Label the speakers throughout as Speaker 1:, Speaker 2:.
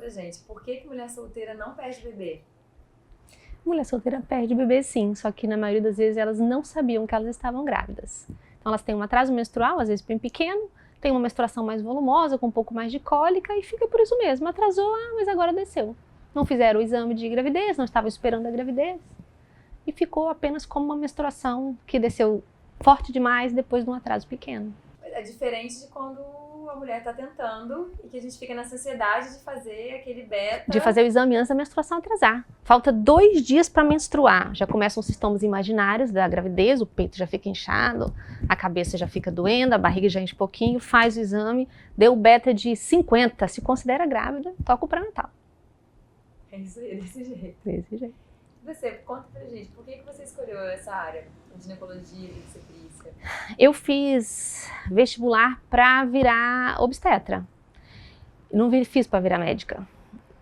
Speaker 1: pra gente, por que mulher solteira não perde bebê?
Speaker 2: Mulher solteira perde bebê sim, só que na maioria das vezes elas não sabiam que elas estavam grávidas. Então elas têm um atraso menstrual, às vezes bem pequeno, tem uma menstruação mais volumosa, com um pouco mais de cólica e fica por isso mesmo. Atrasou, mas agora desceu. Não fizeram o exame de gravidez, não estavam esperando a gravidez e ficou apenas como uma menstruação que desceu forte demais depois de um atraso pequeno.
Speaker 1: É diferente de quando a mulher tá tentando e que a gente fica nessa ansiedade de fazer aquele beta.
Speaker 2: De fazer o exame antes da menstruação atrasar. Falta 2 dias para menstruar. Já começam os sintomas imaginários da gravidez, o peito já fica inchado, a cabeça já fica doendo, a barriga já enche um pouquinho, faz o exame, deu beta de 50, se considera grávida, toca o pré-natal.
Speaker 1: É isso aí, desse jeito.
Speaker 2: Desse jeito.
Speaker 1: Você, conta pra gente, por que você escolheu essa área de ginecologia, de obstetrícia?
Speaker 2: Eu fiz vestibular para virar obstetra. Não fiz para virar médica.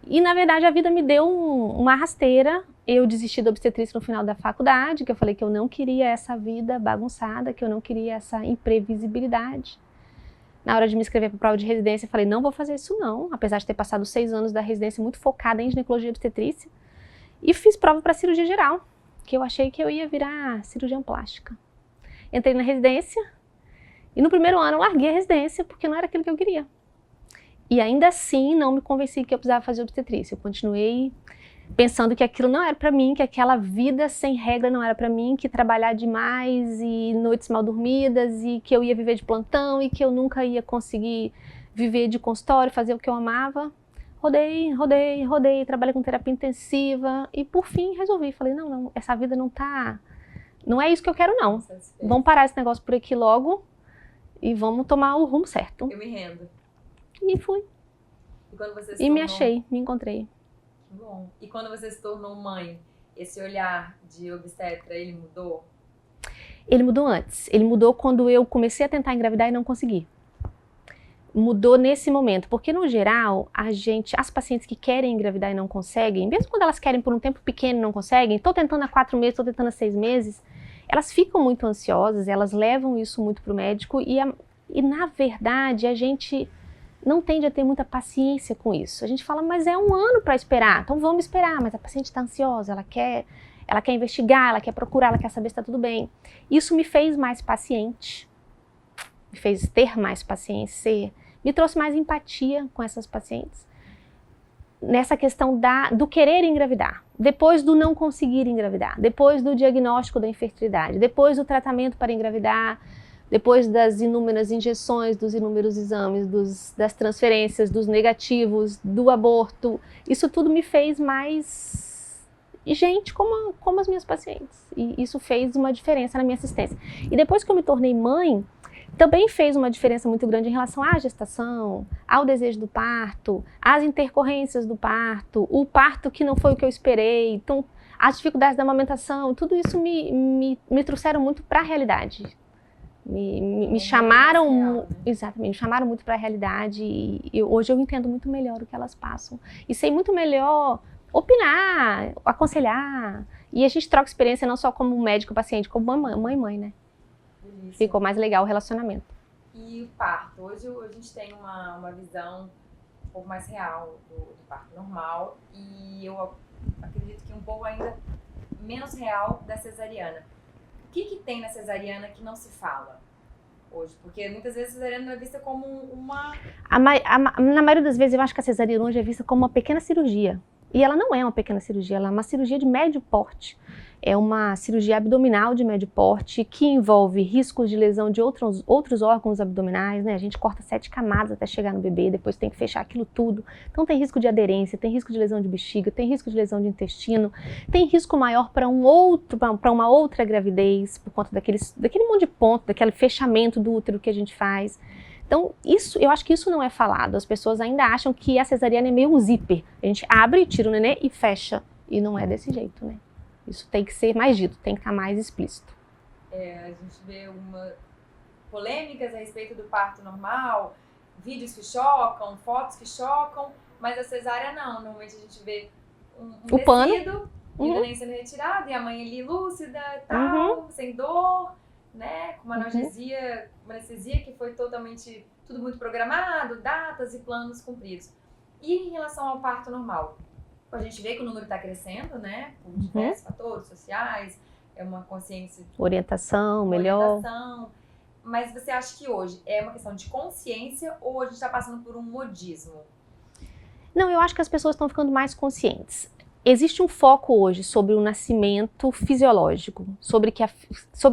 Speaker 2: E, na verdade, a vida me deu uma rasteira. Eu desisti da obstetrícia no final da faculdade, que eu falei que eu não queria essa vida bagunçada, que eu não queria essa imprevisibilidade. Na hora de me inscrever para a prova de residência, eu falei, não vou fazer isso não, apesar de ter passado 6 anos da residência muito focada em ginecologia e obstetrícia. E fiz prova para cirurgia geral, que eu achei que eu ia virar cirurgiã plástica. Entrei na residência e no primeiro ano eu larguei a residência porque não era aquilo que eu queria. E ainda assim não me convenci que eu precisava fazer obstetrícia. Eu continuei pensando que aquilo não era para mim, que aquela vida sem regra não era para mim, que trabalhar demais e noites mal dormidas e que eu ia viver de plantão e que eu nunca ia conseguir viver de consultório, fazer o que eu amava. Rodei, trabalhei com terapia intensiva e por fim resolvi. Falei, não, essa vida não é isso que eu quero não. Vamos parar esse negócio por aqui logo e vamos tomar o rumo certo.
Speaker 1: Eu me rendo.
Speaker 2: E fui.
Speaker 1: E quando você
Speaker 2: me achei, me encontrei.
Speaker 1: Que bom. E quando você se tornou mãe, esse olhar de obstetra, ele mudou?
Speaker 2: Ele mudou antes. Ele mudou quando eu comecei a tentar engravidar e não consegui. Mudou nesse momento, porque no geral, as pacientes que querem engravidar e não conseguem, mesmo quando elas querem por um tempo pequeno e não conseguem, estou tentando há 4 meses, estou tentando há 6 meses, elas ficam muito ansiosas, elas levam isso muito para o médico e na verdade a gente não tende a ter muita paciência com isso. A gente fala, mas é 1 ano para esperar, então vamos esperar, mas a paciente está ansiosa, ela quer investigar, ela quer procurar, ela quer saber se está tudo bem. Isso me fez mais paciente, me fez ter mais paciência, me trouxe mais empatia com essas pacientes, nessa questão do querer engravidar, depois do não conseguir engravidar, depois do diagnóstico da infertilidade, depois do tratamento para engravidar, depois das inúmeras injeções, dos inúmeros exames, das transferências, dos negativos, do aborto. Isso tudo me fez mais gente como as minhas pacientes. E isso fez uma diferença na minha assistência. E depois que eu me tornei mãe, também fez uma diferença muito grande em relação à gestação, ao desejo do parto, às intercorrências do parto, o parto que não foi o que eu esperei, então as dificuldades da amamentação, tudo isso me trouxeram muito para a realidade. Me chamaram, exatamente, me chamaram muito para a realidade e hoje eu entendo muito melhor o que elas passam e sei muito melhor opinar, aconselhar, e a gente troca experiência não só como médico-paciente, como mãe, né? Isso. Ficou mais legal o relacionamento.
Speaker 1: E o parto? Hoje a gente tem uma visão um pouco mais real do parto normal e eu acredito que um pouco ainda menos real da cesariana. O que tem na cesariana que não se fala hoje? Porque muitas vezes a cesariana é vista como uma...
Speaker 2: Na maioria das vezes eu acho que a cesariana hoje é vista como uma pequena cirurgia. E ela não é uma pequena cirurgia, ela é uma cirurgia de médio porte. É uma cirurgia abdominal de médio porte que envolve riscos de lesão de outros órgãos abdominais, né? A gente corta 7 camadas até chegar no bebê, depois tem que fechar aquilo tudo. Então tem risco de aderência, tem risco de lesão de bexiga, tem risco de lesão de intestino, tem risco maior para uma outra gravidez, por conta daquele monte de ponto, daquele fechamento do útero que a gente faz. Então, eu acho que isso não é falado. As pessoas ainda acham que a cesariana é meio um zíper. A gente abre, tira o nenê e fecha. E não é desse jeito, né? Isso tem que ser mais dito, tem que estar mais explícito.
Speaker 1: A gente vê polêmicas a respeito do parto normal, vídeos que chocam, fotos que chocam, mas a cesárea não. Normalmente a gente vê um tecido e o neném sendo retirado e a mãe ali lúcida e tal, sem dor, né? Com uma analgesia, uma anestesia que foi totalmente, tudo muito programado, datas e planos cumpridos. E em relação ao parto normal? A gente vê que o número está crescendo, né? Por diversos fatores sociais, é uma consciência...
Speaker 2: Orientação, melhor.
Speaker 1: Mas você acha que hoje é uma questão de consciência ou a gente está passando por um modismo?
Speaker 2: Não, eu acho que as pessoas estão ficando mais conscientes. Existe um foco hoje sobre o nascimento fisiológico, sobre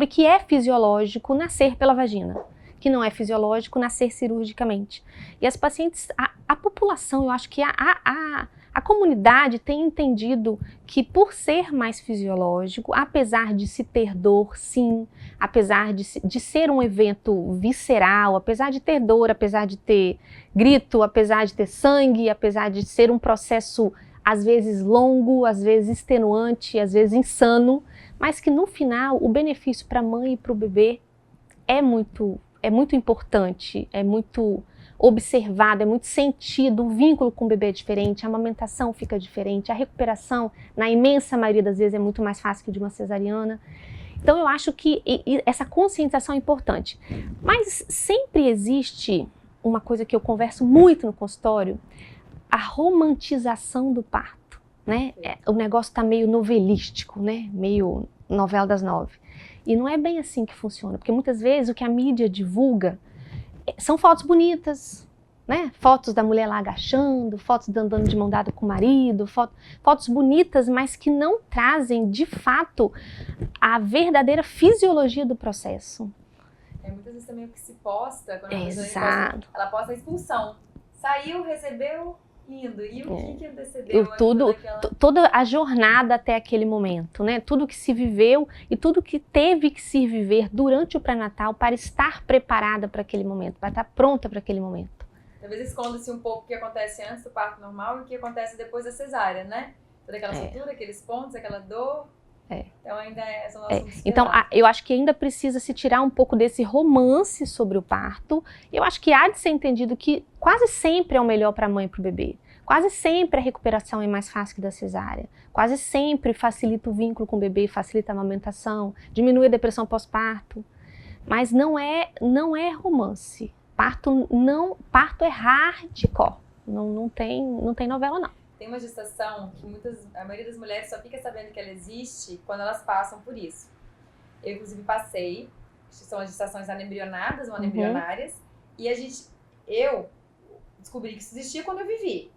Speaker 2: que é fisiológico nascer pela vagina, que não é fisiológico nascer cirurgicamente. E as pacientes, a população, eu acho que a comunidade tem entendido que por ser mais fisiológico, apesar de se ter dor, sim, apesar de ser um evento visceral, apesar de ter dor, apesar de ter grito, apesar de ter sangue, apesar de ser um processo às vezes longo, às vezes extenuante, às vezes insano, mas que no final o benefício para a mãe e para o bebê é muito importante, é muito observado, é muito sentido, o vínculo com o bebê é diferente, a amamentação fica diferente, a recuperação, na imensa maioria das vezes, é muito mais fácil que de uma cesariana. Então eu acho que essa conscientização é importante. Mas sempre existe uma coisa que eu converso muito no consultório, a romantização do parto, né? O negócio está meio novelístico, né? Meio novela das 9. E não é bem assim que funciona, porque muitas vezes o que a mídia divulga são fotos bonitas, né? Fotos da mulher lá agachando, fotos andando de mão dada com o marido, fotos bonitas, mas que não trazem de fato a verdadeira fisiologia do processo.
Speaker 1: Muitas vezes também o que se posta, quando
Speaker 2: ela
Speaker 1: posta a expulsão. Saiu, recebeu, indo. E o que antecedeu?
Speaker 2: Toda a jornada até aquele momento, né? Tudo que se viveu e tudo que teve que se viver durante o pré-natal para estar preparada para aquele momento, para estar pronta para aquele momento.
Speaker 1: Talvez esconda-se um pouco o que acontece antes do parto normal e o que acontece depois da cesárea, né? Toda aquela sutura, aqueles pontos, aquela dor. Então ainda são assuntos
Speaker 2: Então eu acho que ainda precisa se tirar um pouco desse romance sobre o parto. Eu acho que há de ser entendido que quase sempre é o melhor para a mãe e para o bebê. Quase sempre a recuperação é mais fácil que da cesárea. Quase sempre facilita o vínculo com o bebê, facilita a amamentação, diminui a depressão pós-parto. Mas não é romance. Parto é hardcore. Não tem novela não.
Speaker 1: Tem uma gestação que a maioria das mulheres só fica sabendo que ela existe quando elas passam por isso. Eu, inclusive, passei, são as gestações anembrionadas ou anembrionárias, e eu descobri que isso existia quando eu vivi.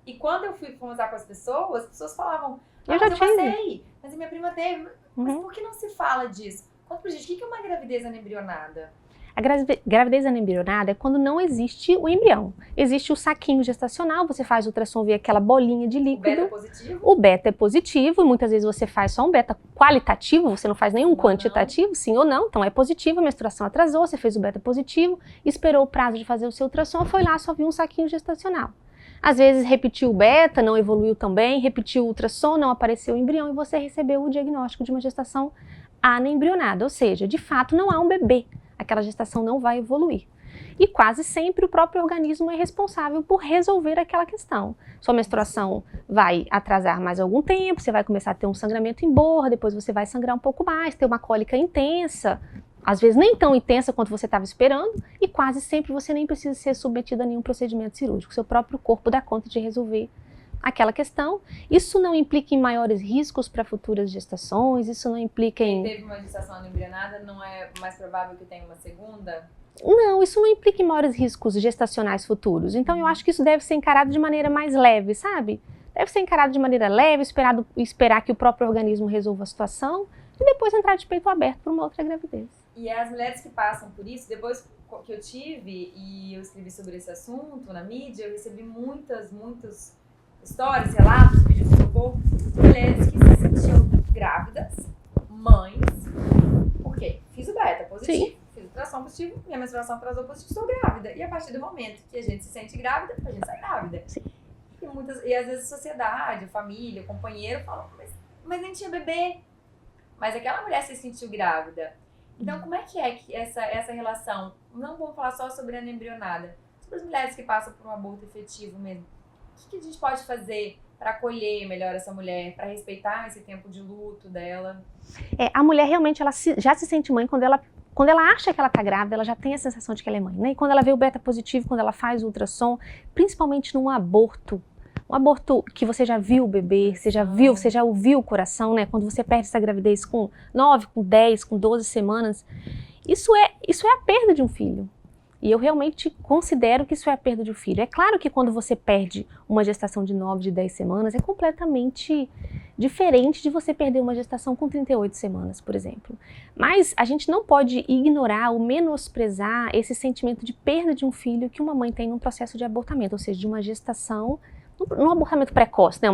Speaker 1: E quando eu fui conversar com as pessoas falavam,
Speaker 2: eu
Speaker 1: passei, mas a minha prima teve. Mas por que não se fala disso? Conta pra gente, o que é uma gravidez anembrionada?
Speaker 2: A gravidez anembrionada é quando não existe o embrião. Existe o saquinho gestacional, você faz ultrassom, vê aquela bolinha de líquido.
Speaker 1: O beta é positivo?
Speaker 2: O beta é positivo, e muitas vezes você faz só um beta qualitativo, você não faz nenhum quantitativo, sim ou não. Então é positivo, a menstruação atrasou, você fez o beta positivo, esperou o prazo de fazer o seu ultrassom, foi lá, só viu um saquinho gestacional. Às vezes repetiu o beta, não evoluiu também, repetiu o ultrassom, não apareceu o embrião e você recebeu o diagnóstico de uma gestação anembrionada, ou seja, de fato não há um bebê. Aquela gestação não vai evoluir. E quase sempre o próprio organismo é responsável por resolver aquela questão. Sua menstruação vai atrasar mais algum tempo, você vai começar a ter um sangramento em borra, depois você vai sangrar um pouco mais, ter uma cólica intensa, às vezes nem tão intensa quanto você estava esperando, e quase sempre você nem precisa ser submetido a nenhum procedimento cirúrgico. Seu próprio corpo dá conta de resolver aquela questão. Isso não implica em maiores riscos para futuras gestações, isso não implica em...
Speaker 1: Quem teve uma gestação anembrionada, não é mais provável que tenha uma segunda?
Speaker 2: Não, isso não implica em maiores riscos gestacionais futuros. Então eu acho que isso deve ser encarado de maneira mais leve, sabe? Deve ser encarado de maneira leve, esperar que o próprio organismo resolva a situação e depois entrar de peito aberto para uma outra gravidez.
Speaker 1: E as mulheres que passam por isso, depois que eu tive e eu escrevi sobre esse assunto na mídia, eu recebi muitas histórias, relatos, pedidos de socorro, mulheres que se sentiam grávidas, mães, por quê? Fiz o beta positivo,
Speaker 2: Sim.
Speaker 1: Fiz o ultrassom positivo, minha menstruação atrasou positivo, sou grávida. E a partir do momento que a gente se sente grávida, a gente sai grávida.
Speaker 2: Sim.
Speaker 1: E às vezes a sociedade, a família, o companheiro falam, mas nem tinha bebê. Mas aquela mulher se sentiu grávida. Então como é que essa relação? Não vamos falar só sobre a anembrionada, sobre as mulheres que passam por um aborto efetivo mesmo. O que a gente pode fazer para acolher melhor essa mulher, para respeitar esse tempo de luto dela?
Speaker 2: A mulher realmente já se sente mãe quando ela quando ela acha que ela está grávida, ela já tem a sensação de que ela é mãe, né? E quando ela vê o beta positivo, quando ela faz o ultrassom, principalmente num aborto, um aborto que você já viu o bebê, você já ouviu o coração, né? Quando você perde essa gravidez com 9, com 10, com 12 semanas, isso é a perda de um filho. E eu realmente considero que isso é a perda de um filho. É claro que quando você perde uma gestação de 9, de 10 semanas, é completamente diferente de você perder uma gestação com 38 semanas, por exemplo. Mas a gente não pode ignorar ou menosprezar esse sentimento de perda de um filho que uma mãe tem num processo de abortamento, ou seja, de uma gestação, num abortamento precoce, né?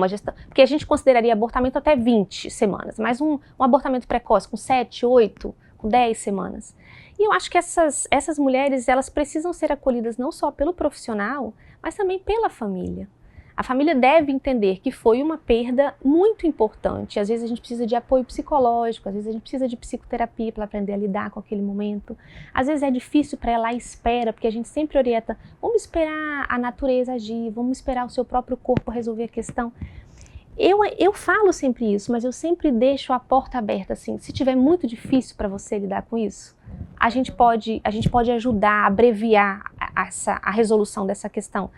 Speaker 2: Porque a gente consideraria abortamento até 20 semanas, mas um abortamento precoce com 7, 8, com 10 semanas. E eu acho que essas mulheres, elas precisam ser acolhidas não só pelo profissional, mas também pela família. A família deve entender que foi uma perda muito importante. Às vezes a gente precisa de apoio psicológico, às vezes a gente precisa de psicoterapia para aprender a lidar com aquele momento. Às vezes é difícil para ela, espera, porque a gente sempre orienta, vamos esperar a natureza agir, vamos esperar o seu próprio corpo resolver a questão. Eu falo sempre isso, mas eu sempre deixo a porta aberta, assim, se tiver muito difícil para você lidar com isso, a gente pode ajudar a abreviar a resolução dessa questão.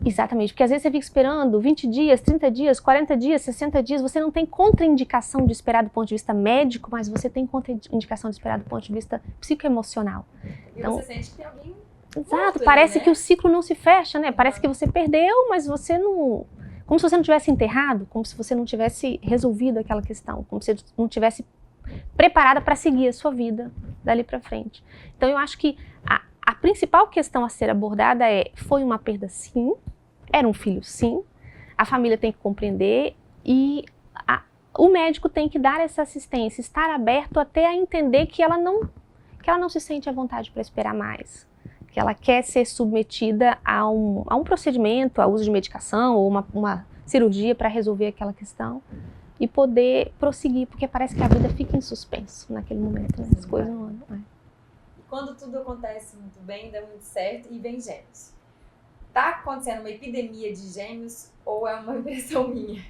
Speaker 2: Exatamente, porque às vezes você fica esperando 20 dias, 30 dias, 40 dias, 60 dias, você não tem contraindicação de esperar do ponto de vista médico, mas você tem contraindicação de esperar do ponto de vista psicoemocional.
Speaker 1: Então, você sente que tem alguém...
Speaker 2: Exato, parece que o ciclo não se fecha, né? Parece que você perdeu, mas você não... Como se você não tivesse enterrado, como se você não tivesse resolvido aquela questão, como se você não tivesse preparada para seguir a sua vida dali para frente. Então eu acho que a principal questão a ser abordada foi uma perda sim, era um filho sim, a família tem que compreender e o médico tem que dar essa assistência, estar aberto até a entender que ela não se sente à vontade para esperar mais, que ela quer ser submetida a um procedimento, a uso de medicação ou uma cirurgia para resolver aquela questão e poder prosseguir, porque parece que a vida fica em suspenso naquele momento, né? As coisas não andam.
Speaker 1: E quando tudo acontece muito bem, dá muito certo e vem gêmeos. Tá acontecendo uma epidemia de gêmeos ou é uma impressão minha?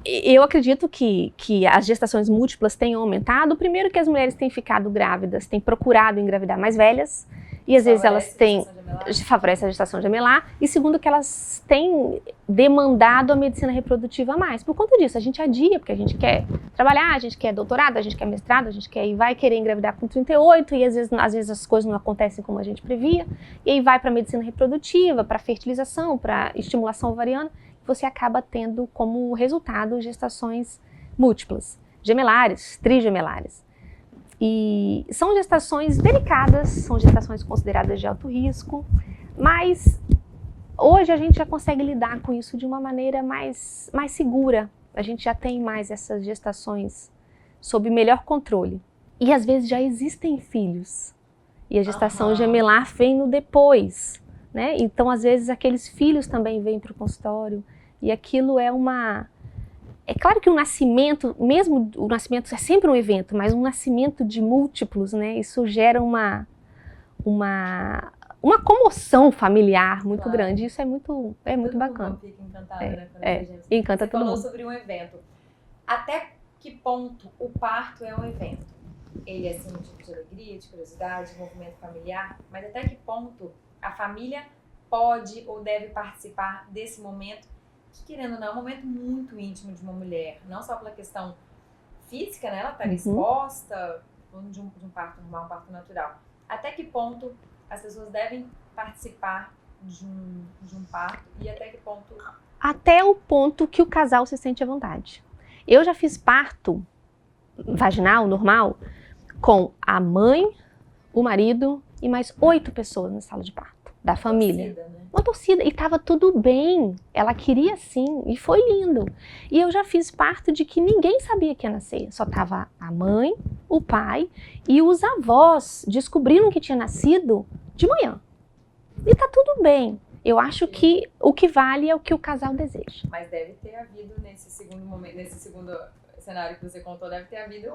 Speaker 2: Eu acredito que as gestações múltiplas tenham aumentado. Primeiro que as mulheres têm ficado grávidas, têm procurado engravidar mais velhas. E às vezes elas favorece a gestação gemelar. E segundo que elas têm demandado a medicina reprodutiva a mais. Por conta disso, a gente adia, porque a gente quer trabalhar, a gente quer doutorado, a gente quer mestrado, a gente vai querer engravidar com 38 e às vezes as coisas não acontecem como a gente previa. E aí vai para a medicina reprodutiva, para fertilização, para estimulação ovariana. Você acaba tendo como resultado gestações múltiplas, gemelares, trigemelares. E são gestações delicadas, são gestações consideradas de alto risco, mas hoje a gente já consegue lidar com isso de uma maneira mais segura. A gente já tem mais essas gestações sob melhor controle. E às vezes já existem filhos. E a gestação gemelar vem no depois, né? Então às vezes aqueles filhos também vêm para o consultório. E aquilo é claro que o nascimento, mesmo o nascimento é sempre um evento, mas um nascimento de múltiplos, né? Isso gera uma comoção familiar muito grande. Isso é muito bacana.
Speaker 1: Todo mundo fica encantado, né?
Speaker 2: Encanta todo mundo.
Speaker 1: Você falou sobre um evento. Até que ponto o parto é um evento? Ele é assim, um tipo de alegria, de curiosidade, de movimento familiar, mas até que ponto a família pode ou deve participar desse momento, que, querendo ou não, é um momento muito íntimo de uma mulher, não só pela questão física, né? Ela está exposta, falando de um parto normal, um parto natural. Até que ponto as pessoas devem participar de um parto e até que ponto...
Speaker 2: Até o ponto que o casal se sente à vontade. Eu já fiz parto vaginal, normal, com a mãe, o marido e mais 8 pessoas na sala de parto, da família.
Speaker 1: Torcida, né?
Speaker 2: Uma torcida, e tava tudo bem, ela queria sim, e foi lindo. E eu já fiz parto de que ninguém sabia que ia nascer, só tava a mãe, o pai e os avós descobriram que tinha nascido de manhã. E tá tudo bem. Eu acho que o que vale é o que o casal deseja.
Speaker 1: Mas deve ter havido nesse segundo momento, nesse segundo cenário que você contou, deve ter havido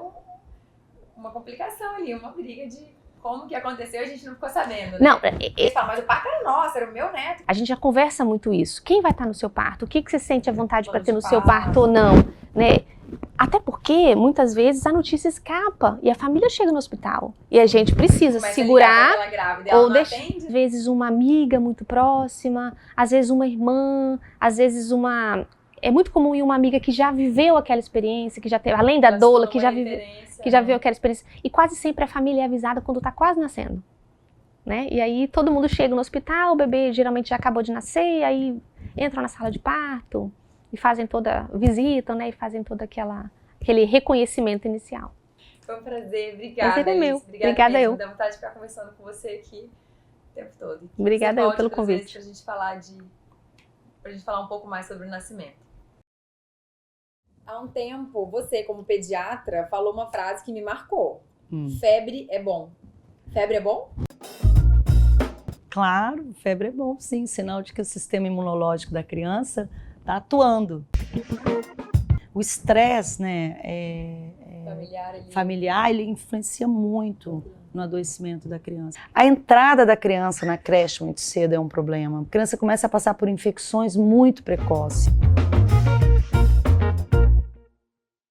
Speaker 1: uma complicação ali, uma briga de como que aconteceu, a gente não ficou sabendo, né?
Speaker 2: Não,
Speaker 1: eles falam, mas o parto era nosso, era o meu neto.
Speaker 2: A gente já conversa muito isso. Quem vai estar no seu parto? O que você sente à vontade para ter no seu parto ou não? Né? Até porque, muitas vezes, a notícia escapa e a família chega no hospital. E a gente precisa segurar ou deixar, às vezes, uma amiga muito próxima, às vezes uma irmã, às vezes uma... É muito comum ir uma amiga que já viveu aquela experiência, que já teve, além da doula, que já viveu aquela experiência. E quase sempre a família é avisada quando está quase nascendo. Né? E aí todo mundo chega no hospital, o bebê geralmente já acabou de nascer, e aí entram na sala de parto e fazem visitam, né? E fazem todo aquele reconhecimento inicial.
Speaker 1: Foi um prazer, obrigada.
Speaker 2: Prazer é meu. Obrigada eu.
Speaker 1: Dá vontade de ficar conversando com você aqui o tempo todo.
Speaker 2: Obrigada eu pelo convite.
Speaker 1: Pra gente falar um pouco mais sobre o nascimento. Há um tempo, você como pediatra falou uma frase que me marcou. Febre é bom. Febre é bom?
Speaker 3: Claro, febre é bom, sim. Sinal de que o sistema imunológico da criança está atuando. O estresse, né, familiar, ele influencia muito no adoecimento da criança. A entrada da criança na creche muito cedo é um problema. A criança começa a passar por infecções muito precoces.